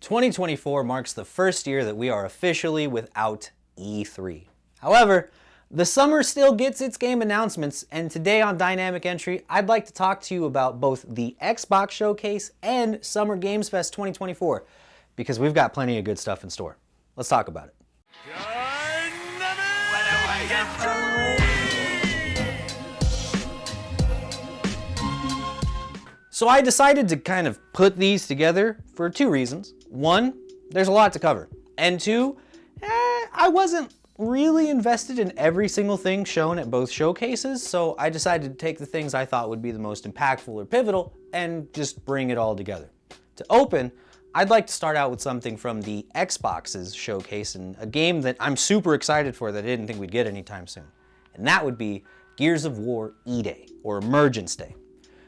2024 marks the first year that we are officially without E3. However, the summer still gets its game announcements, and today on Dynamic Entry, I'd like to talk to you about both the Xbox Showcase and Summer Games Fest 2024, because we've got plenty of good stuff in store. Let's talk about it. So I decided to kind of put these together for two reasons. One, there's a lot to cover. And two, I wasn't really invested in every single thing shown at both showcases, so I decided to take the things I thought would be the most impactful or pivotal and just bring it all together. To open, I'd like to start out with something from the Xbox's showcase and a game that I'm super excited for that I didn't think we'd get anytime soon. And that would be Gears of War E-Day, or Emergence Day.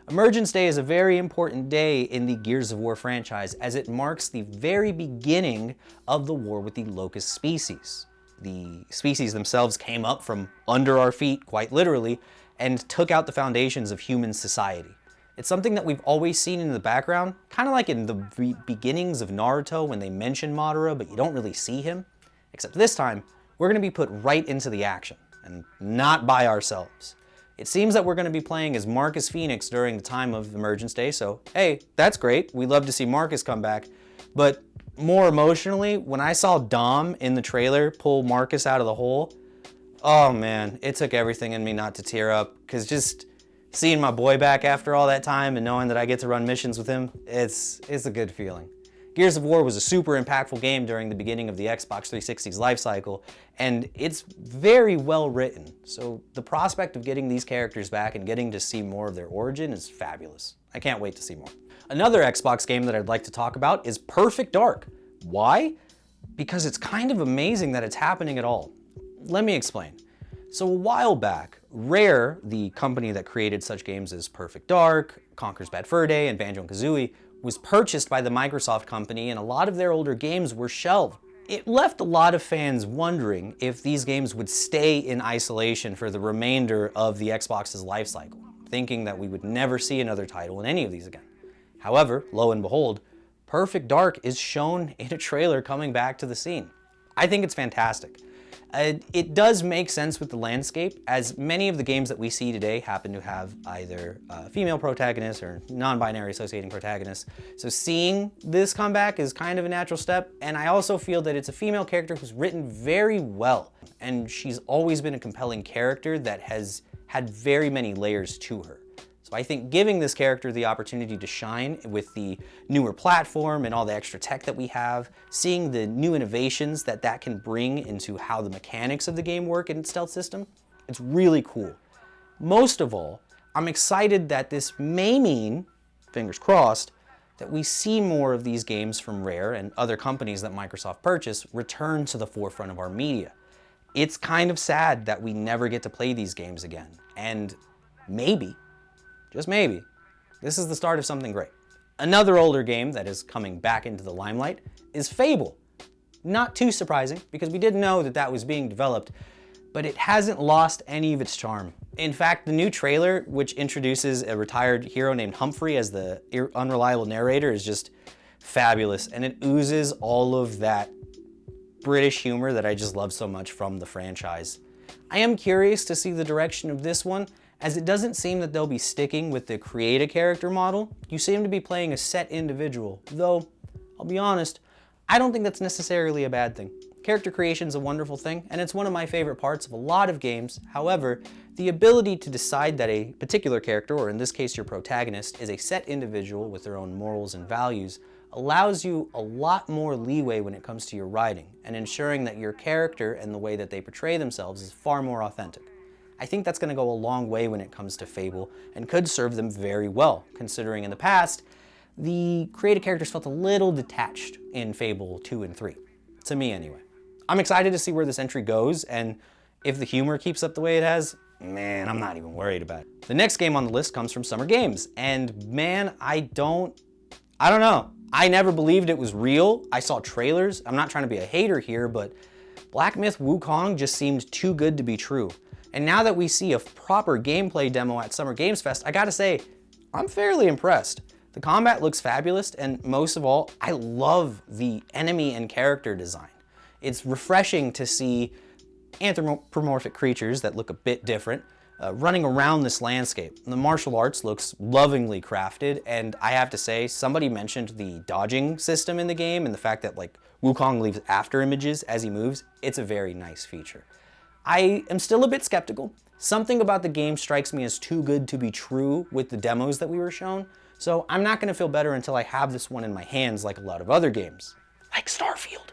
Emergence Day is a very important day in the Gears of War franchise as it marks the very beginning of the war with the Locust species. The species themselves came up from under our feet, quite literally, and took out the foundations of human society. It's something that we've always seen in the background, kind of like in the beginnings of Naruto when they mention Madara, but you don't really see him. Except this time, we're going to be put right into the action, and not by ourselves. It seems that we're going to be playing as Marcus Phoenix during the time of Emergence Day, so hey, that's great. We love to see Marcus come back. But more emotionally, when I saw Dom in the trailer pull Marcus out of the hole, oh man, it took everything in me not to tear up, because just seeing my boy back after all that time and knowing that I get to run missions with him, it's a good feeling. Gears of War was a super impactful game during the beginning of the Xbox 360's life cycle, and it's very well written. So the prospect of getting these characters back and getting to see more of their origin is fabulous. I can't wait to see more. Another Xbox game that I'd like to talk about is Perfect Dark. Why? Because it's kind of amazing that it's happening at all. Let me explain. So a while back, Rare, the company that created such games as Perfect Dark, Conker's Bad Fur Day, and Banjo-Kazooie, was purchased by the Microsoft company, and a lot of their older games were shelved. It left a lot of fans wondering if these games would stay in isolation for the remainder of the Xbox's life cycle, thinking that we would never see another title in any of these again. However, lo and behold, Perfect Dark is shown in a trailer coming back to the scene. I think it's fantastic. It does make sense with the landscape, as many of the games that we see today happen to have either female protagonists or non-binary associating protagonists. So seeing this come back is kind of a natural step, and I also feel that it's a female character who's written very well, and she's always been a compelling character that has had very many layers to her. So I think giving this character the opportunity to shine with the newer platform and all the extra tech that we have, seeing the new innovations that can bring into how the mechanics of the game work in its stealth system, it's really cool. Most of all, I'm excited that this may mean, fingers crossed, that we see more of these games from Rare and other companies that Microsoft purchased return to the forefront of our media. It's kind of sad that we never get to play these games again, and maybe, just maybe, this is the start of something great. Another older game that is coming back into the limelight is Fable. Not too surprising, because we did know that that was being developed, but it hasn't lost any of its charm. In fact, the new trailer, which introduces a retired hero named Humphrey as the unreliable narrator, is just fabulous, and it oozes all of that British humor that I just love so much from the franchise. I am curious to see the direction of this one, as it doesn't seem that they'll be sticking with the create a character model. You seem to be playing a set individual, though, I'll be honest, I don't think that's necessarily a bad thing. Character creation is a wonderful thing, and it's one of my favorite parts of a lot of games. However, the ability to decide that a particular character, or in this case your protagonist, is a set individual with their own morals and values allows you a lot more leeway when it comes to your writing, and ensuring that your character and the way that they portray themselves is far more authentic. I think that's going to go a long way when it comes to Fable, and could serve them very well, considering in the past, the created characters felt a little detached in Fable 2 and 3. To me, anyway. I'm excited to see where this entry goes, and if the humor keeps up the way it has, man, I'm not even worried about it. The next game on the list comes from Summer Games, and man, I don't know. I never believed it was real. I saw trailers. I'm not trying to be a hater here, but Black Myth Wukong just seemed too good to be true. And now that we see a proper gameplay demo at Summer Games Fest, I gotta say, I'm fairly impressed. The combat looks fabulous, and most of all, I love the enemy and character design. It's refreshing to see anthropomorphic creatures that look a bit different running around this landscape. The martial arts looks lovingly crafted, and I have to say, somebody mentioned the dodging system in the game and the fact that like Wukong leaves after images as he moves. It's a very nice feature. I am still a bit skeptical. Something about the game strikes me as too good to be true with the demos that we were shown, so I'm not going to feel better until I have this one in my hands like a lot of other games, like Starfield.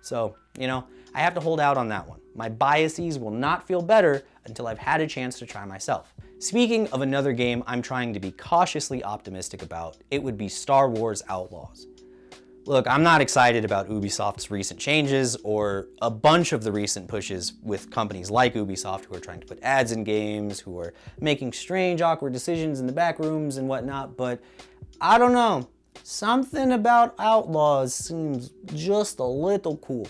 So, you know, I have to hold out on that one. My biases will not feel better until I've had a chance to try myself. Speaking of another game I'm trying to be cautiously optimistic about, it would be Star Wars Outlaws. Look, I'm not excited about Ubisoft's recent changes or a bunch of the recent pushes with companies like Ubisoft who are trying to put ads in games, who are making strange, awkward decisions in the back rooms and whatnot, but I don't know. Something about Outlaws seems just a little cool.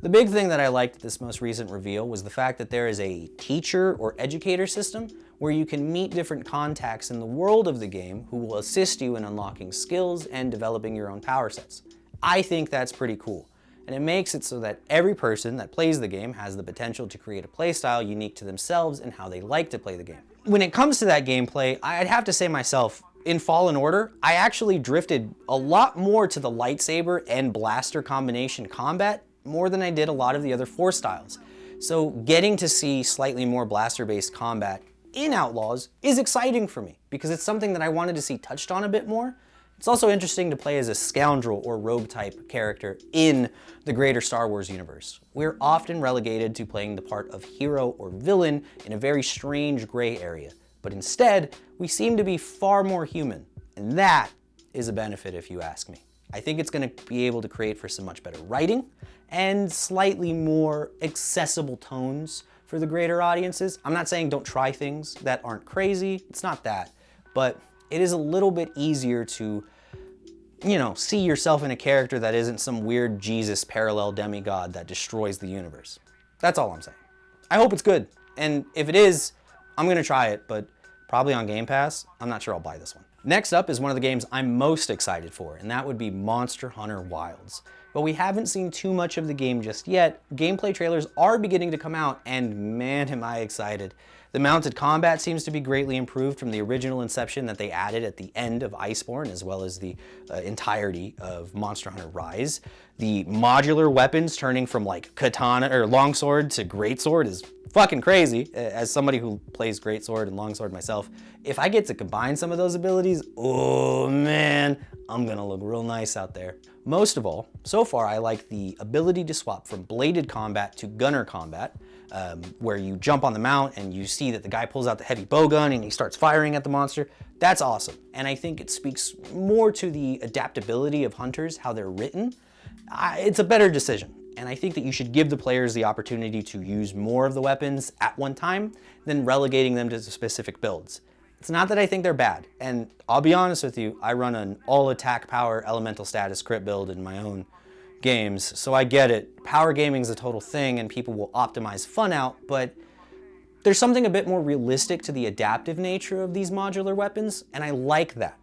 The big thing that I liked at this most recent reveal was the fact that there is a teacher or educator system where you can meet different contacts in the world of the game who will assist you in unlocking skills and developing your own power sets. I think that's pretty cool, and it makes it so that every person that plays the game has the potential to create a playstyle unique to themselves and how they like to play the game. When it comes to that gameplay, I'd have to say myself, in Fallen Order, I actually drifted a lot more to the lightsaber and blaster combination combat more than I did a lot of the other Force styles. So getting to see slightly more blaster-based combat in Outlaws is exciting for me because it's something that I wanted to see touched on a bit more. It's also interesting to play as a scoundrel or rogue type character in the greater Star Wars universe. We're often relegated to playing the part of hero or villain in a very strange gray area, but instead, we seem to be far more human, and that is a benefit if you ask me. I think it's going to be able to create for some much better writing and slightly more accessible tones for the greater audiences. I'm not saying don't try things that aren't crazy, it's not that, but it is a little bit easier to, you know, see yourself in a character that isn't some weird Jesus parallel demigod that destroys the universe. That's all I'm saying. I hope it's good, and if it is, I'm going to try it, but probably on Game Pass. I'm not sure I'll buy this one. Next up is one of the games I'm most excited for, and that would be Monster Hunter Wilds. But we haven't seen too much of the game just yet. Gameplay trailers are beginning to come out, and man, am I excited. The mounted combat seems to be greatly improved from the original Inception that they added at the end of Iceborne, as well as the entirety of Monster Hunter Rise. The modular weapons turning from like katana or longsword to greatsword is fucking crazy. As somebody who plays greatsword and longsword myself, if I get to combine some of those abilities, oh man, I'm gonna look real nice out there. Most of all, so far I like the ability to swap from bladed combat to gunner combat, where you jump on the mount and you see that the guy pulls out the heavy bowgun and he starts firing at the monster. That's awesome, and I think it speaks more to the adaptability of hunters, how they're written. It's a better decision, and I think that you should give the players the opportunity to use more of the weapons at one time than relegating them to specific builds. It's not that I think they're bad, and I'll be honest with you, I run an all attack power elemental status crit build in my own games, so I get it. Power gaming is a total thing and people will optimize fun out, but there's something a bit more realistic to the adaptive nature of these modular weapons, and I like that.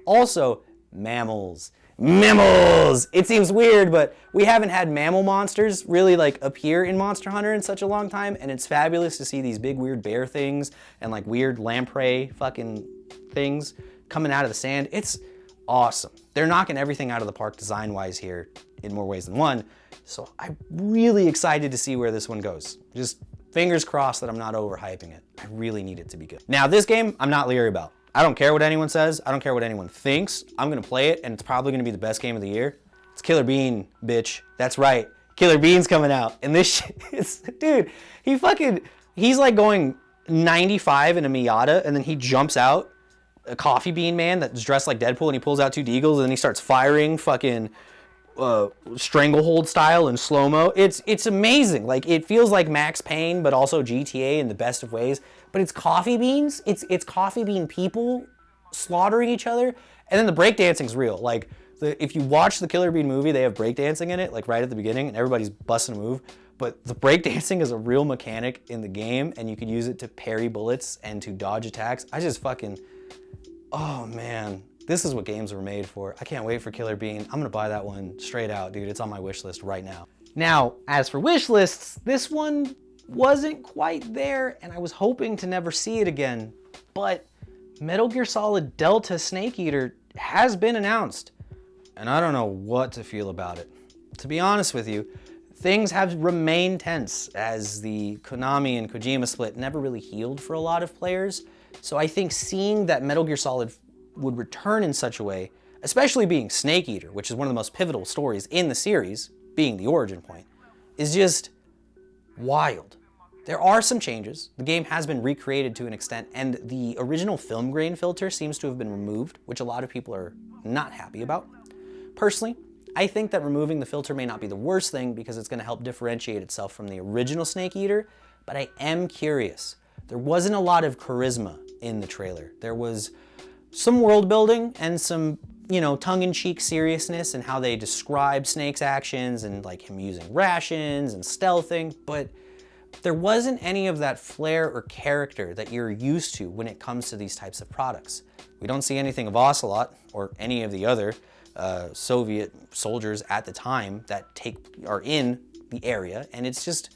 Also, mammals. Mammals! It seems weird, but we haven't had mammal monsters really like appear in Monster Hunter in such a long time, and it's fabulous to see these big weird bear things and like weird lamprey fucking things coming out of the sand. It's awesome. They're knocking everything out of the park design-wise here in more ways than one, so I'm really excited to see where this one goes. Just fingers crossed that I'm not overhyping it. I really need it to be good. Now, this game, I'm not leery about. I don't care what anyone says. I don't care what anyone thinks. I'm gonna play it, and it's probably gonna be the best game of the year. It's Killer Bean, bitch. That's right. Killer Bean's coming out. And this shit is, dude, he's like going 95 in a Miata, and then he jumps out, a coffee bean man that's dressed like Deadpool, and he pulls out two deagles, and then he starts firing fucking stranglehold style in slow-mo. It's amazing. Like, it feels like Max Payne, but also GTA in the best of ways. But it's coffee beans. It's coffee bean people slaughtering each other. And then the breakdancing's real. Like, if you watch the Killer Bean movie, they have breakdancing in it, like right at the beginning, and everybody's busting a move. But the breakdancing is a real mechanic in the game, and you can use it to parry bullets and to dodge attacks. I just fucking, oh man. This is what games were made for. I can't wait for Killer Bean. I'm gonna buy that one straight out, dude. It's on my wish list right now. Now, as for wish lists, this one wasn't quite there, and I was hoping to never see it again, but Metal Gear Solid Delta Snake Eater has been announced, and I don't know what to feel about it. To be honest with you, things have remained tense as the Konami and Kojima split never really healed for a lot of players, so I think seeing that Metal Gear Solid would return in such a way, especially being Snake Eater, which is one of the most pivotal stories in the series, being the origin point, is just wild. There are some changes. The game has been recreated to an extent, and the original film grain filter seems to have been removed, which a lot of people are not happy about. Personally, I think that removing the filter may not be the worst thing because it's going to help differentiate itself from the original Snake Eater, but I am curious. There wasn't a lot of charisma in the trailer. There was some world building and some, tongue-in-cheek seriousness in how they describe Snake's actions and like him using rations and stealthing, but there wasn't any of that flair or character that you're used to when it comes to these types of products. We don't see anything of Ocelot or any of the other Soviet soldiers at the time that are in the area, and it's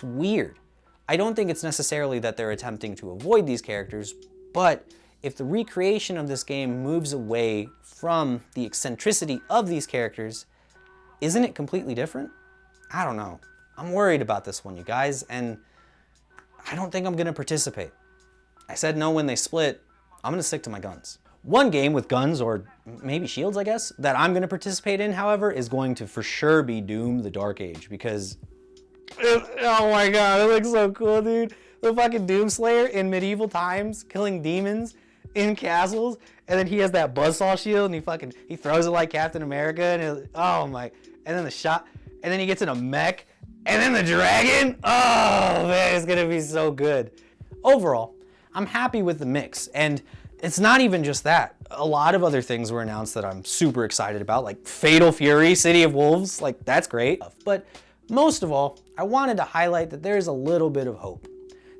weird. I don't think it's necessarily that they're attempting to avoid these characters, but if the recreation of this game moves away from the eccentricity of these characters, isn't it completely different? I don't know. I'm worried about this one, you guys, and I don't think I'm gonna participate. I said no when they split. I'm gonna stick to my guns. One game with guns, or maybe shields, I guess, that I'm gonna participate in, however, is going to for sure be Doom: The Dark Age, because oh my god, it looks so cool, dude. The fucking Doom Slayer in medieval times, killing demons in castles, and then he has that buzzsaw shield, and he throws it like Captain America, and and then the shot, and then he gets in a mech, and then the dragon. Oh man, it's gonna be so good. Overall, I'm happy with the mix, and it's not even just that. A lot of other things were announced that I'm super excited about, like Fatal Fury, City of Wolves, like that's great. But most of all, I wanted to highlight that there's a little bit of hope.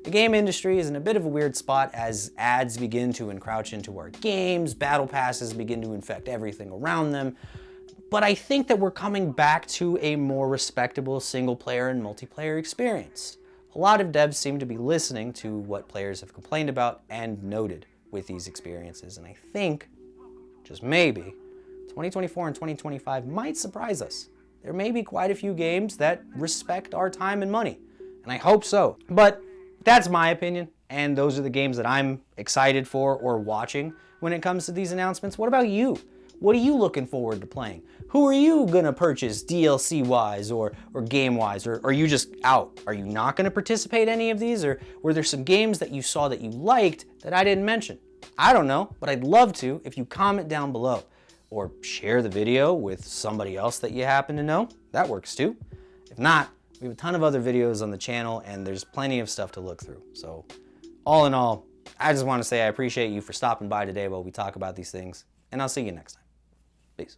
The game industry is in a bit of a weird spot as ads begin to encroach into our games, battle passes begin to infect everything around them, but I think that we're coming back to a more respectable single player and multiplayer experience. A lot of devs seem to be listening to what players have complained about and noted with these experiences, and I think, just maybe, 2024 and 2025 might surprise us. There may be quite a few games that respect our time and money, and I hope so. But that's my opinion, and those are the games that I'm excited for or watching when it comes to these announcements. What about you? What are you looking forward to playing? Who are you gonna purchase DLC-wise or game-wise, or are you just out? Are you not gonna participate in any of these, or were there some games that you saw that you liked that I didn't mention? I don't know, but I'd love to if you comment down below, or share the video with somebody else that you happen to know. That works too. If not, we have a ton of other videos on the channel, and there's plenty of stuff to look through. So all in all, I just want to say I appreciate you for stopping by today while we talk about these things, and I'll see you next time. Peace.